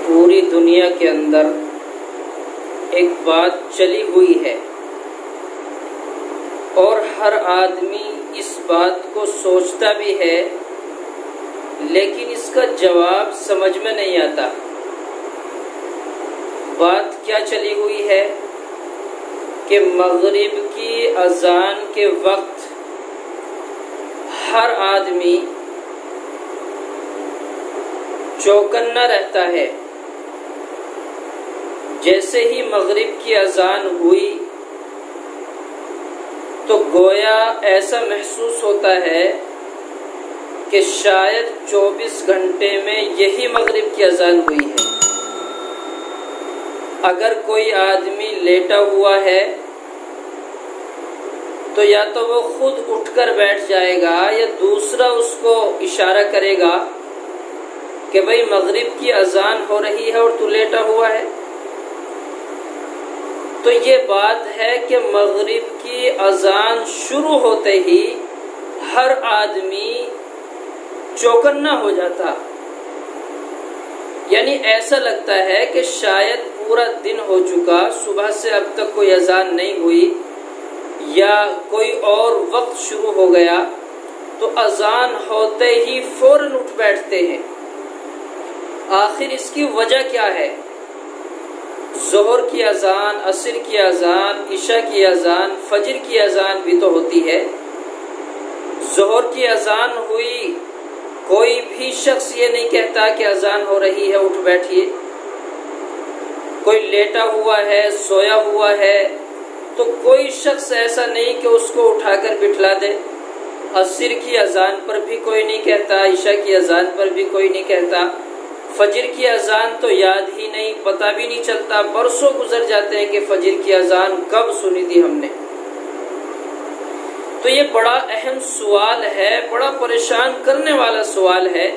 پوری دنیا کے اندر ایک بات چلی ہوئی ہے اور ہر آدمی اس بات کو سوچتا بھی ہے، لیکن اس کا جواب سمجھ میں نہیں آتا۔ بات کیا چلی ہوئی ہے کہ مغرب کی اذان کے وقت ہر آدمی چوکنا رہتا ہے۔ جیسے ہی مغرب کی اذان ہوئی تو گویا ایسا محسوس ہوتا ہے کہ شاید 24 گھنٹے میں یہی مغرب کی اذان ہوئی ہے۔ اگر کوئی آدمی لیٹا ہوا ہے تو یا تو وہ خود اٹھ کر بیٹھ جائے گا یا دوسرا اس کو اشارہ کرے گا کہ بھئی مغرب کی اذان ہو رہی ہے اور تو لیٹا ہوا ہے۔ تو یہ بات ہے کہ مغرب کی اذان شروع ہوتے ہی ہر آدمی چوکنا ہو جاتا، یعنی ایسا لگتا ہے کہ شاید پورا دن ہو چکا، صبح سے اب تک کوئی اذان نہیں ہوئی یا کوئی اور وقت شروع ہو گیا، تو اذان ہوتے ہی فوراً اٹھ بیٹھتے ہیں۔ آخر اس کی وجہ کیا ہے؟ ظہر کی اذان، عصر کی اذان، عشاء کی اذان، فجر کی اذان بھی تو ہوتی ہے۔ ظہر کی اذان ہوئی، کوئی بھی شخص یہ نہیں کہتا کہ اذان ہو رہی ہے اٹھ بیٹھیے۔ کوئی لیٹا ہوا ہے، سویا ہوا ہے، تو کوئی شخص ایسا نہیں کہ اس کو اٹھا کر بٹھلا دے۔ عصر کی اذان پر بھی کوئی نہیں کہتا، عشاء کی اذان پر بھی کوئی نہیں کہتا، فجر کی اذان تو یاد ہی نہیں، پتہ بھی نہیں چلتا، برسوں گزر جاتے ہیں کہ فجر کی اذان کب سنی تھی ہم نے۔ تو یہ بڑا اہم سوال ہے، بڑا پریشان کرنے والا سوال ہے۔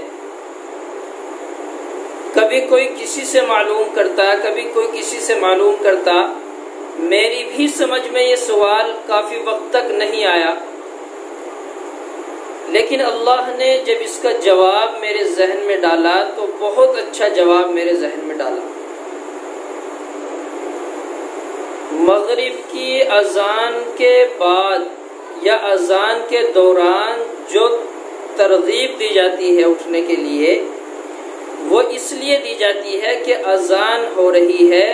کبھی کوئی کسی سے معلوم کرتا، کبھی کوئی کسی سے معلوم کرتا، میری بھی سمجھ میں یہ سوال کافی وقت تک نہیں آیا، لیکن اللہ نے جب اس کا جواب میرے ذہن میں ڈالا تو بہت اچھا جواب میرے ذہن میں ڈالا۔ مغرب کی اذان کے بعد یا اذان کے دوران جو ترغیب دی جاتی ہے اٹھنے کے لیے، وہ اس لیے دی جاتی ہے کہ اذان ہو رہی ہے،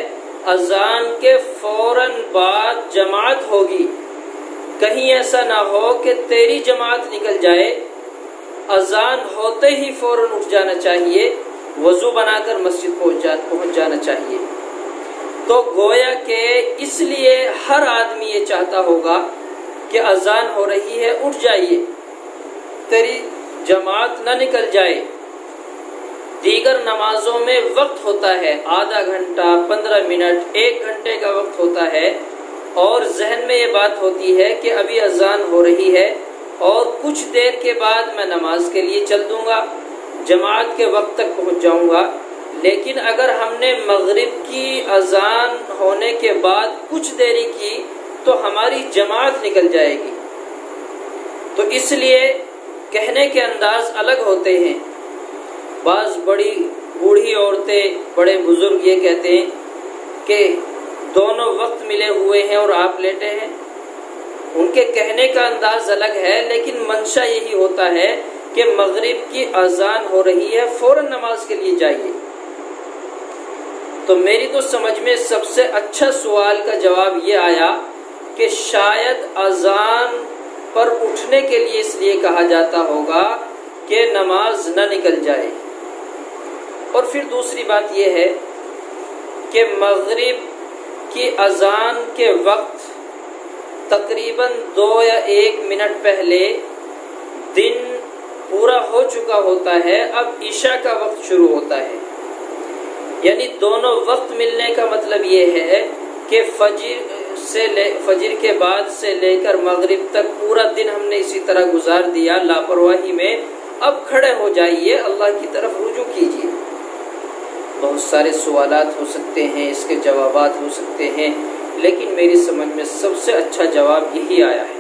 اذان کے فوراً بعد جماعت ہوگی، کہیں ایسا نہ ہو کہ تیری جماعت نکل جائے۔ اذان ہوتے ہی فوراً اٹھ جانا چاہیے، وضو بنا کر مسجد پہنچ جانا چاہیے۔ تو گویا کہ اس لیے ہر آدمی یہ چاہتا ہوگا کہ اذان ہو رہی ہے اٹھ جائیے، تیری جماعت نہ نکل جائے۔ دیگر نمازوں میں وقت ہوتا ہے، آدھا گھنٹہ، 15 منٹ، 1 گھنٹے کا وقت ہوتا ہے، اور ذہن میں یہ بات ہوتی ہے کہ ابھی اذان ہو رہی ہے اور کچھ دیر کے بعد میں نماز کے لیے چل دوں گا، جماعت کے وقت تک پہنچ جاؤں گا۔ لیکن اگر ہم نے مغرب کی اذان ہونے کے بعد کچھ دیری کی تو ہماری جماعت نکل جائے گی۔ تو اس لیے کہنے کے انداز الگ ہوتے ہیں۔ بعض بڑی بوڑھی عورتیں، بڑے بزرگ یہ کہتے ہیں کہ دونوں وقت ملے ہوئے ہیں اور آپ لیٹے ہیں۔ ان کے کہنے کا انداز الگ ہے، لیکن منشا یہی ہوتا ہے کہ مغرب کی اذان ہو رہی ہے، فوراً نماز کے لیے جائیے۔ تو میری تو سمجھ میں سب سے اچھا سوال کا جواب یہ آیا کہ شاید اذان پر اٹھنے کے لیے اس لیے کہا جاتا ہوگا کہ نماز نہ نکل جائے۔ اور پھر دوسری بات یہ ہے کہ مغرب کی اذان کے وقت تقریباً 2 یا 1 منٹ پہلے دن پورا ہو چکا ہوتا ہے، اب عشاء کا وقت شروع ہوتا ہے۔ یعنی دونوں وقت ملنے کا مطلب یہ ہے کہ فجر کے بعد سے لے کر مغرب تک پورا دن ہم نے اسی طرح گزار دیا لاپرواہی میں، اب کھڑے ہو جائیے، اللہ کی طرف رجوع کیجیے۔ بہت سارے سوالات ہو سکتے ہیں، اس کے جوابات ہو سکتے ہیں، لیکن میری سمجھ میں سب سے اچھا جواب یہی آیا ہے۔